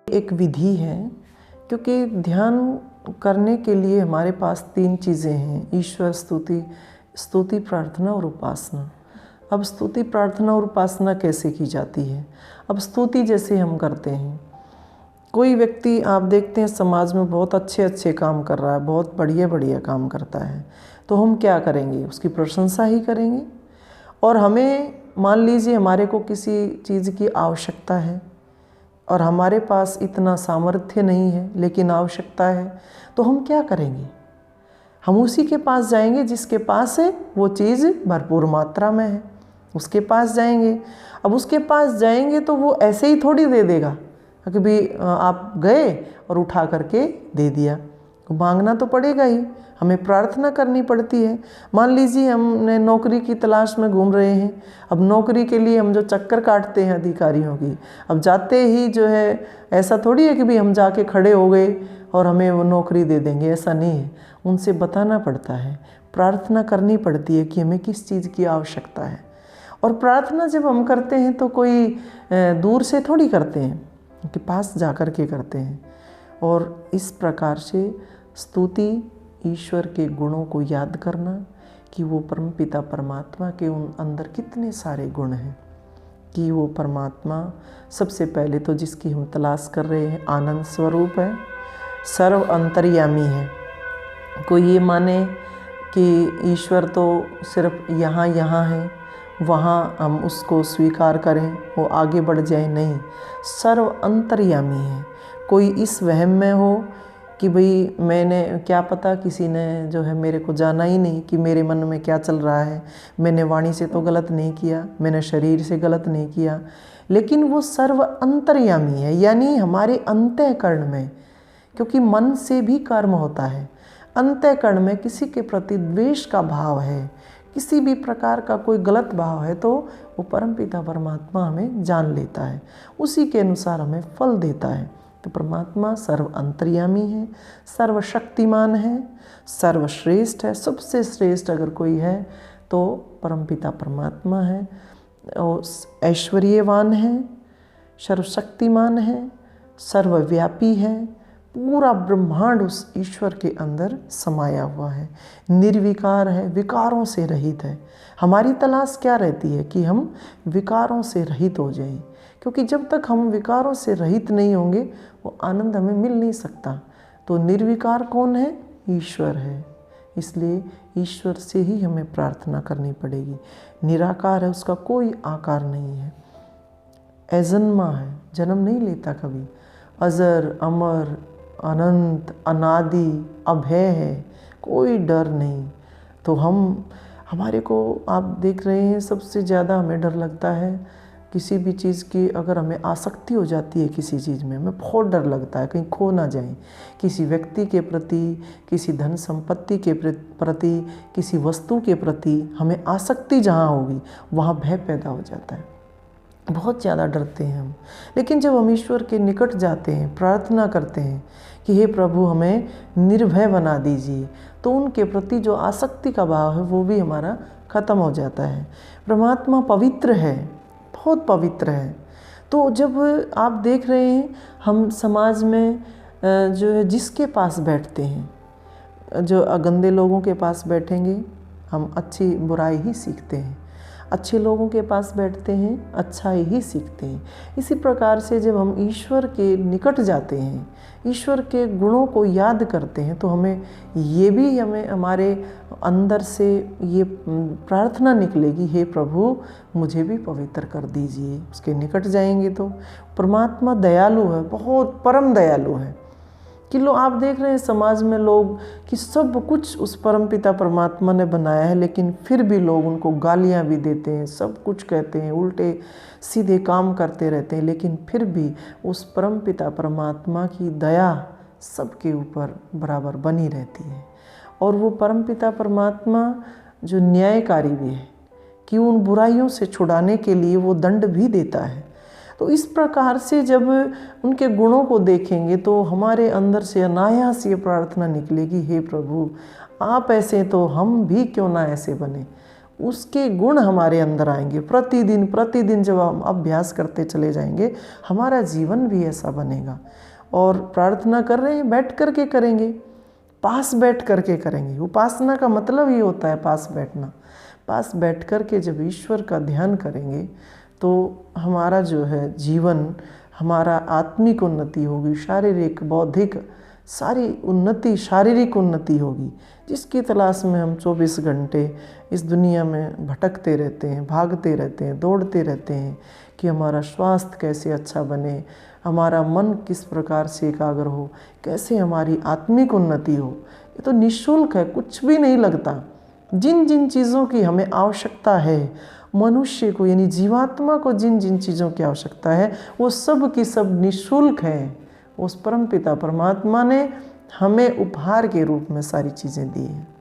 एक विधि है, क्योंकि ध्यान करने के लिए हमारे पास 3 चीज़ें हैं, ईश्वर स्तुति, प्रार्थना और उपासना। अब स्तुति, प्रार्थना और उपासना कैसे की जाती है? अब स्तुति जैसे हम करते हैं, कोई व्यक्ति आप देखते हैं समाज में बहुत अच्छे अच्छे काम कर रहा है, बहुत बढ़िया बढ़िया काम करता है, तो हम क्या करेंगे? उसकी प्रशंसा ही करेंगे। और हमें मान लीजिए हमारे को किसी चीज़ की आवश्यकता है और हमारे पास इतना सामर्थ्य नहीं है लेकिन आवश्यकता है, तो हम क्या करेंगे? हम उसी के पास जाएंगे जिसके पास है वो चीज़ भरपूर मात्रा में है, उसके पास जाएंगे। अब उसके पास जाएंगे तो वो ऐसे ही थोड़ी दे देगा कि भाई आप गए और उठा करके दे दिया, मांगना तो पड़ेगा ही, हमें प्रार्थना करनी पड़ती है। मान लीजिए हमने नौकरी की तलाश में घूम रहे हैं, अब नौकरी के लिए हम जो चक्कर काटते हैं अधिकारियों की, अब जाते ही जो है ऐसा थोड़ी है कि भाई हम जाके खड़े हो गए और हमें वो नौकरी दे देंगे, ऐसा नहीं है। उनसे बताना पड़ता है, प्रार्थना करनी पड़ती है कि हमें किस चीज़ की आवश्यकता है। और प्रार्थना जब हम करते हैं तो कोई दूर से थोड़ी करते हैं, उनके पास जा कर के करते हैं। और इस प्रकार से स्तुति, ईश्वर के गुणों को याद करना कि वो परमपिता परमात्मा के उन अंदर कितने सारे गुण हैं, कि वो परमात्मा सबसे पहले तो जिसकी हम तलाश कर रहे हैं आनंद स्वरूप है, सर्व अंतर्यामी है। कोई ये माने कि ईश्वर तो सिर्फ यहाँ है, वहाँ हम उसको स्वीकार करें, वो आगे बढ़ जाए, नहीं, सर्व अंतर्यामी है। कोई इस वहम में हो कि भाई मैंने क्या पता, किसी ने जो है मेरे को जाना ही नहीं कि मेरे मन में क्या चल रहा है, मैंने वाणी से तो गलत नहीं किया, मैंने शरीर से गलत नहीं किया, लेकिन वो सर्व अंतर्यामी है, यानी हमारे अंतःकरण में, क्योंकि मन से भी कर्म होता है, अंतःकरण में किसी के प्रति द्वेष का भाव है, किसी भी प्रकार का कोई गलत भाव है, तो वो परमपिता परमात्मा हमें जान लेता है, उसी के अनुसार हमें फल देता है। तो परमात्मा सर्व अंतर्यामी है, सर्वशक्तिमान है, सर्वश्रेष्ठ है। सबसे श्रेष्ठ अगर कोई है तो परमपिता परमात्मा है, और ऐश्वर्यवान है, सर्वशक्तिमान है, सर्वव्यापी है, पूरा ब्रह्मांड उस ईश्वर के अंदर समाया हुआ है, निर्विकार है, विकारों से रहित है। हमारी तलाश क्या रहती है? कि हम विकारों से रहित हो जाएं, क्योंकि जब तक हम विकारों से रहित नहीं होंगे वो आनंद हमें मिल नहीं सकता। तो निर्विकार कौन है? ईश्वर है। इसलिए ईश्वर से ही हमें प्रार्थना करनी पड़ेगी। निराकार है, उसका कोई आकार नहीं है, अजन्मा है, जन्म नहीं लेता कभी, अजर अमर अनंत अनादि अभय है, कोई डर नहीं। तो हमारे को आप देख रहे हैं सबसे ज़्यादा हमें डर लगता है किसी भी चीज़ की, अगर हमें आसक्ति हो जाती है किसी चीज़ में, हमें बहुत डर लगता है कहीं खो ना जाए। किसी व्यक्ति के प्रति, किसी धन संपत्ति के प्रति, किसी वस्तु के प्रति हमें आसक्ति जहाँ होगी वहाँ भय पैदा हो जाता है, बहुत ज़्यादा डरते हैं हम। लेकिन जब हम ईश्वर के निकट जाते हैं, प्रार्थना करते हैं कि हे प्रभु हमें निर्भय बना दीजिए, तो उनके प्रति जो आसक्ति का भाव है वो भी हमारा ख़त्म हो जाता है। परमात्मा पवित्र है, बहुत पवित्र है। तो जब आप देख रहे हैं हम समाज में जो है जिसके पास बैठते हैं, जो गंदे लोगों के पास बैठेंगे हम अच्छी बुराई ही सीखते हैं, अच्छे लोगों के पास बैठते हैं अच्छाई ही सीखते हैं। इसी प्रकार से जब हम ईश्वर के निकट जाते हैं, ईश्वर के गुणों को याद करते हैं, तो हमें हमारे अंदर से ये प्रार्थना निकलेगी, हे प्रभु मुझे भी पवित्र कर दीजिए। उसके निकट जाएंगे तो परमात्मा दयालु है, बहुत परम दयालु है। कि आप देख रहे हैं समाज में लोग कि सब कुछ उस परमपिता परमात्मा ने बनाया है, लेकिन फिर भी लोग उनको गालियां भी देते हैं, सब कुछ कहते हैं, उल्टे सीधे काम करते रहते हैं, लेकिन फिर भी उस परमपिता परमात्मा की दया सबके ऊपर बराबर बनी रहती है। और वो परमपिता परमात्मा जो न्यायकारी भी है कि उन बुराइयों से छुड़ाने के लिए वो दंड भी देता है। तो इस प्रकार से जब उनके गुणों को देखेंगे तो हमारे अंदर से अनायास ये प्रार्थना निकलेगी, हे प्रभु आप ऐसे तो हम भी क्यों ना ऐसे बने। उसके गुण हमारे अंदर आएंगे। प्रतिदिन प्रतिदिन जब हम अभ्यास करते चले जाएंगे, हमारा जीवन भी ऐसा बनेगा। और प्रार्थना कर रहे हैं, बैठ कर के करेंगे, पास बैठ कर के करेंगे। उपासना का मतलब ही होता है पास बैठना। पास बैठ कर के जब ईश्वर का ध्यान करेंगे तो हमारा जो है जीवन, हमारा आत्मिक उन्नति होगी, शारीरिक बौद्धिक सारी उन्नति, शारीरिक उन्नति होगी, जिसकी तलाश में हम 24 घंटे इस दुनिया में भटकते रहते हैं, भागते रहते हैं, दौड़ते रहते हैं कि हमारा स्वास्थ्य कैसे अच्छा बने, हमारा मन किस प्रकार से एकाग्र हो, कैसे हमारी आत्मिक उन्नति हो। ये तो निःशुल्क है, कुछ भी नहीं लगता। जिन जिन चीज़ों की हमें आवश्यकता है, मनुष्य को यानी जीवात्मा को जिन जिन चीज़ों की आवश्यकता है, वो सब की सब निःशुल्क है। उस परमपिता परमात्मा ने हमें उपहार के रूप में सारी चीज़ें दी हैं।